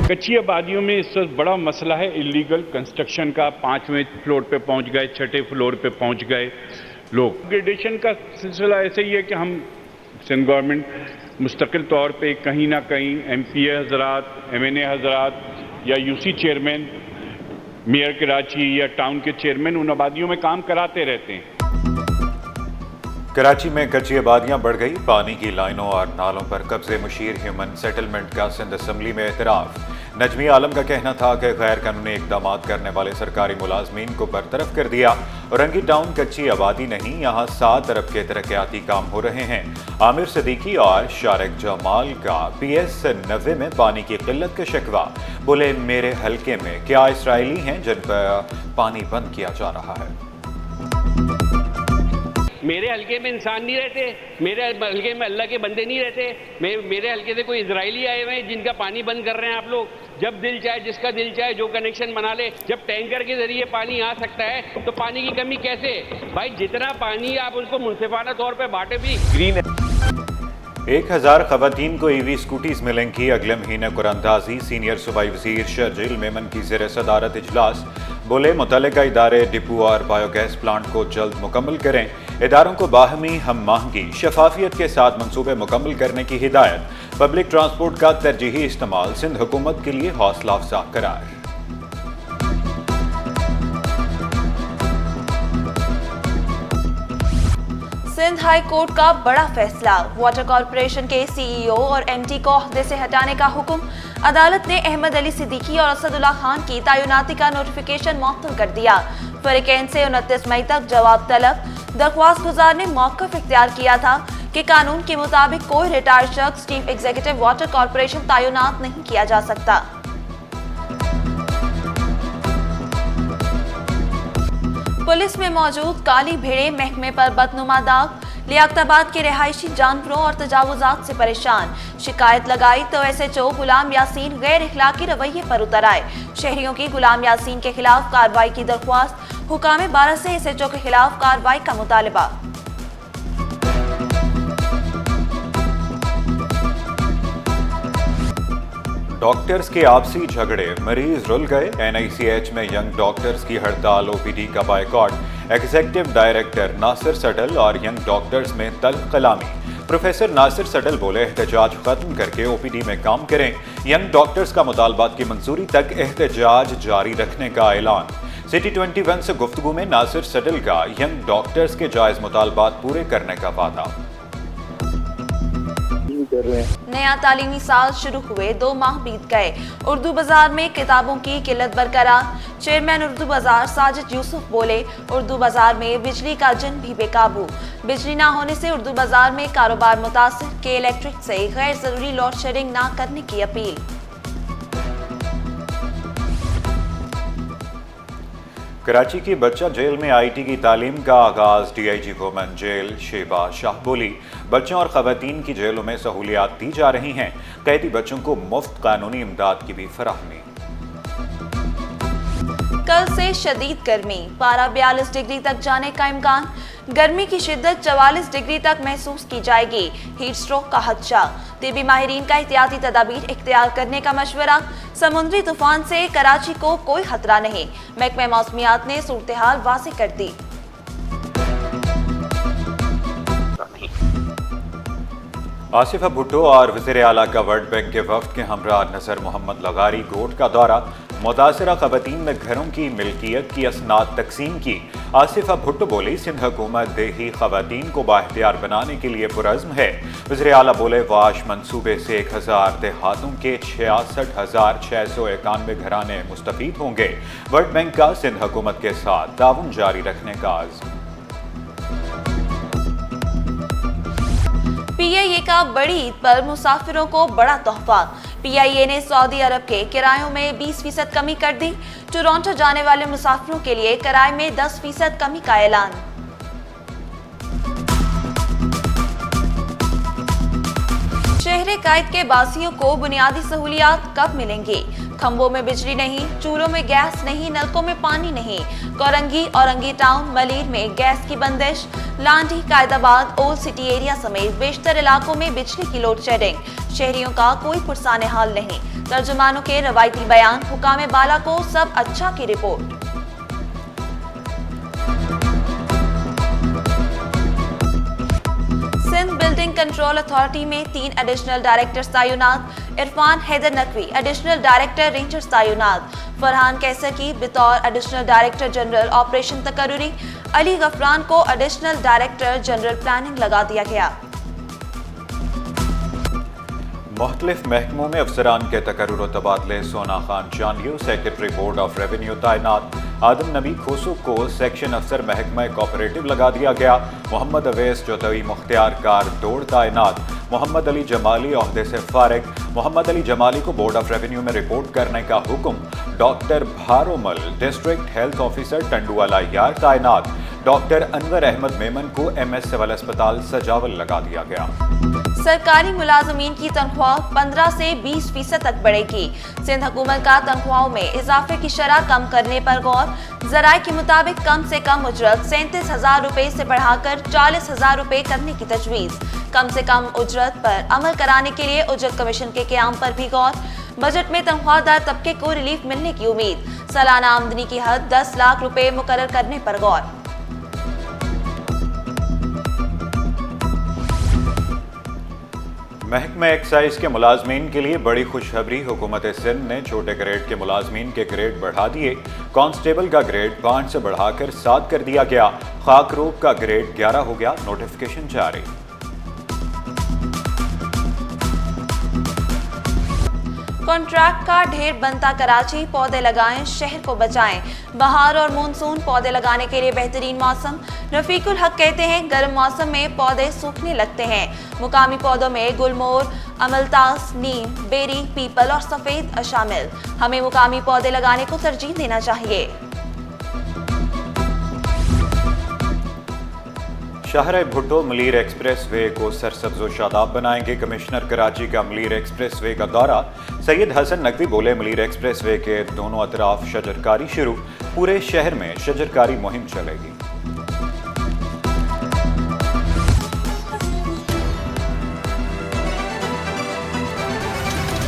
कच्ची आबादियों में इस वक्त बड़ा मसला है इलीगल कंस्ट्रक्शन का। 5वें फ्लोर पे पहुंच गए, 6ठे फ्लोर पे पहुंच गए लोग। ग्रेडेशन का सिलसिला ऐसे ही है कि हम सिंध गवर्नमेंट मुस्तकिल तौर पे कहीं ना कहीं MPA हजरात, MNA हजरात या UC चेयरमैन, मेयर कराची या टाउन के चेयरमैन उन आबादियों में काम कराते रहते हैं। कराची में कच्ची आबादियां बढ़ गई, पानी की लाइनों और नालों पर कब्जे। मुशीर ह्यूमन सेटलमेंट का सिंध असम्बली में एतराफ़। नजमी आलम का कहना था कि गैर कानूनी इक़दाम करने वाले सरकारी मुलाजमीन को बरतरफ कर दिया। औरंगी टाउन कच्ची आबादी नहीं, यहाँ 7 अरब के तरक्याती काम हो रहे हैं। आमिर सदीकी और शारिक जमाल का PS 90 में पानी की किल्लत का शिकवा। बोले, मेरे हलके में क्या इसराइली हैं जिन पर पानी बंद किया जा रहा है? मेरे हलके में इंसान नहीं रहते, मेरे हलके में अल्लाह के बंदे नहीं रहते। मेरे हलके से कोई इजरायली आए हुए हैं जिनका पानी बंद कर रहे हैं आप लोग। जब दिल चाहे, जिसका दिल चाहे जो कनेक्शन बना ले। जब टैंकर के जरिए पानी आ सकता है तो पानी की कमी कैसे? भाई जितना पानी आप उसको मुनसिफाना तौर पे बांटे भी। ग्रीन 1000 खवातीन को EV स्कूटीज मिलेंगी। अगले महीने कुरानंदाजी। सीनियर सूबाई वज़ीर शर्जील मेमन की ज़ेर सदारत इजलास। बोले, मुतल्लिका इदारे डिपो और बायोगैस प्लांट को जल्द मुकम्मल करें। इदारों को बाहमी हम आहंगी शफाफियत के साथ मंसूबे मुकम्मल करने की हिदायत। पब्लिक ट्रांसपोर्ट का तरजीही इस्तेमाल सिंध हुकूमत के लिए हौसला अफजा करार। सिंध हाई कोर्ट का बड़ा फैसला। वाटर कॉरपोरेशन के CEO और MD को ओहदे से हटाने का हुक्म। अदालत ने अहमद अली सिद्दीकी और असदुल्ला खान की तैनाती का नोटिफिकेशन मुअत्तल कर दिया। फरीकैन से 29 मई तक जवाब तलब। दरख्वास्त गुजार ने मौक़िफ़ इख्तियार किया था कि कानून के मुताबिक कोई रिटायर्ड शख्स चीफ एग्जीक्यूटिव वाटर कॉरपोरेशन तैनात नहीं किया जा सकता। पुलिस में मौजूद काली भेड़ें महकमे पर बदनुमा दाग। लियाकताबाद के रिहायशी जानवरों और तजावुजात से परेशान। शिकायत लगाई तो SHO गुलाम यासीन गैर इखलाकी रवैये पर उतर आए। शहरियों की गुलाम यासीन के खिलाफ कार्रवाई की दरख्वास्त। हुकाम 12 से SHO के खिलाफ कार्रवाई का मुतालबा। डॉक्टर्स के आपसी झगड़े, मरीज रुल गए। NICH में यंग डॉक्टर्स की हड़ताल, OPD का बायकॉट। एग्जीक्यूटिव डायरेक्टर नासिर सडल और यंग डॉक्टर्स में तल्ख कलामी। प्रोफेसर नासिर सडल बोले, एहतजाज खत्म करके OPD में काम करें। यंग डॉक्टर्स का मुतालबात की मंजूरी तक एहतजाज जारी रखने का ऐलान। सिटी 21 से गुफ्तगू में नासिर सडल का यंग डॉक्टर्स के जायज मुतालबात पूरे करने का वादा। नया तालीमी साल शुरू हुए 2 माह बीत गए। उर्दू बाजार में किताबों की किल्लत बरकरार। चेयरमैन उर्दू बाजार साजिद यूसुफ बोले, उर्दू बाजार में बिजली का जिन भी बेकाबू। बिजली ना होने से उर्दू बाजार में कारोबार मुतासिर। के इलेक्ट्रिक से गैर जरूरी लोड शेडिंग ना करने की अपील। कराची की बच्चा जेल में IT की तालीम का आगाज। DIG women jail Sheba Shah बोली, बच्चों और खवातीन की जेलों में सहूलियात दी जा रही हैं। कैदी बच्चों को मुफ्त कानूनी इमदाद की भी फराहमी। कल से शदीद गर्मी, पारा 42 डिग्री तक जाने का इम्कान। गर्मी की शिद्दत 44 डिग्री तक महसूस की जाएगी। हीट स्ट्रोक का खदशा। तिबी माहिरीन का एहतियाती तदाबीर इख्तियार करने का मशवरा। समुद्री तूफान से कराची को कोई खतरा नहीं। महकमा मौसमियात ने सूरत-ए-हाल वाज़ेह कर दी। आसिफा भुट्टो और वज़ीर आला का वर्ल्ड बैंक के वफ्द के हमरा नज़र मोहम्मद लगारी गोट का दौरा। मुतासरा खवातीन में घरों की मिल्कियत की असनाद तकसीम की। आसिफा भुट्टो बोली, सिंध हुकूमत देही खवातीन को बाइख्तियार बनाने के लिए पुरज़्म है। वज़ीर आला बोले, वाश मंसूबे से 1000 देहातों के 66,691 घराने मुस्तफ़ीद होंगे। वर्ल्ड बैंक का सिंध हुकूमत के साथ ताउन जारी रखने का आज़्म। PIA का बड़ी ईद पर मुसाफिरों को बड़ा तोहफा। PIA ने सऊदी अरब के किरायों में 20% कमी कर दी। टोरंटो जाने वाले मुसाफिरों के लिए किराए में 10% कमी का ऐलान। शहर कायद के बासियों को बुनियादी सहूलियात कब मिलेंगी? खंभों में बिजली नहीं, चूल्हों में गैस नहीं, नलकों में पानी नहीं। कोरंगी, औरंगी टाउन, मलीर में गैस की बंदिश। Landhi, Qaidabad, old city area समेत बेशतर इलाकों में बिजली की लोड शेडिंग। शहरियों का कोई पुरसाने हाल नहीं। तर्जुमानों के रवायती बयान, हुकाम बाला को सब अच्छा की report. Sindh building control authority में 3 एडिशनल डायरेक्टर्स तैनात। Irfan Haider Naqvi additional director rangers तैनात। फरहान कैसर की बतौर एडिशनल डायरेक्टर जनरल ऑपरेशन तकर्रुरी। अली गफरान को एडिशनल डायरेक्टर जनरल प्लानिंग लगा दिया गया। मुख्तलिफ महकमों में अफसरान के तकर्रुर तबादले। Sona Khan Chandio secretary board of revenue तैनात। आदम नबी खोसू को सेक्शन अफसर महकमा कोऑपरेटिव लगा दिया गया। मोहम्मद अवैस जोतवी मुख्तियार कार दौड़ तैनात। मोहम्मद अली जमाली ओहदे से फारिग। मोहम्मद अली जमाली को बोर्ड ऑफ रेवेन्यू में रिपोर्ट करने का हुक्म। डॉक्टर भारोमल डिस्ट्रिक्ट हेल्थ ऑफिसर टंडुआला यार तैनात। डॉक्टर अनवर अहमद मेमन को MS सिविल अस्पताल सजावल लगा दिया गया। सरकारी मुलाजमीन की तनख्वाह 15 से 20% तक बढ़ेगी। सिंध हुकूमत का तनख्वाहों में इजाफे की शरह कम करने पर गौर। जराये के मुताबिक कम से कम उजरत 37,000 रुपए से बढ़ाकर 40,000 रुपए करने की तजवीज़। कम से कम उजरत पर अमल कराने के लिए उजरत कमीशन के क़याम पर भी गौर। बजट में तनख्वाहदार तबके को रिलीफ मिलने की उम्मीद। सालाना आमदनी की हद 10 लाख रुपए मुकर्रर करने पर गौर। महकमा एक्साइज के मुलाजमीन के लिए बड़ी खुशखबरी। हुकूमत सिंध ने छोटे ग्रेड के मुलाजमीन के ग्रेड बढ़ा दिए। कांस्टेबल का ग्रेड 5 से बढ़ाकर 7 कर दिया गया। खाकरोब का ग्रेड 11 हो गया। नोटिफिकेशन जारी। कॉन्ट्रैक्ट का ढेर बनता कराची, पौधे लगाएं, शहर को बचाएं। बहार और मानसून पौधे लगाने के लिए बेहतरीन मौसम। रफीकुल हक कहते हैं गर्म मौसम में पौधे सूखने लगते हैं। मुकामी पौधों में गुलमोर, अमलतास, नीम, बेरी, पीपल और सफेद शामिल। हमें मुकामी पौधे लगाने को तरजीह देना चाहिए। शाहरा भुट्टो मलीर एक्सप्रेस वे को सरसब्ज व शादाब बनाएंगे। कमिश्नर कराची का मलीर एक्सप्रेस वे का दौरा। सैयद हसन नकवी बोले मलीर एक्सप्रेस वे के दोनों अतराफ शजरकारी शुरू। पूरे शहर में शजरकारी मुहिम चलेगी।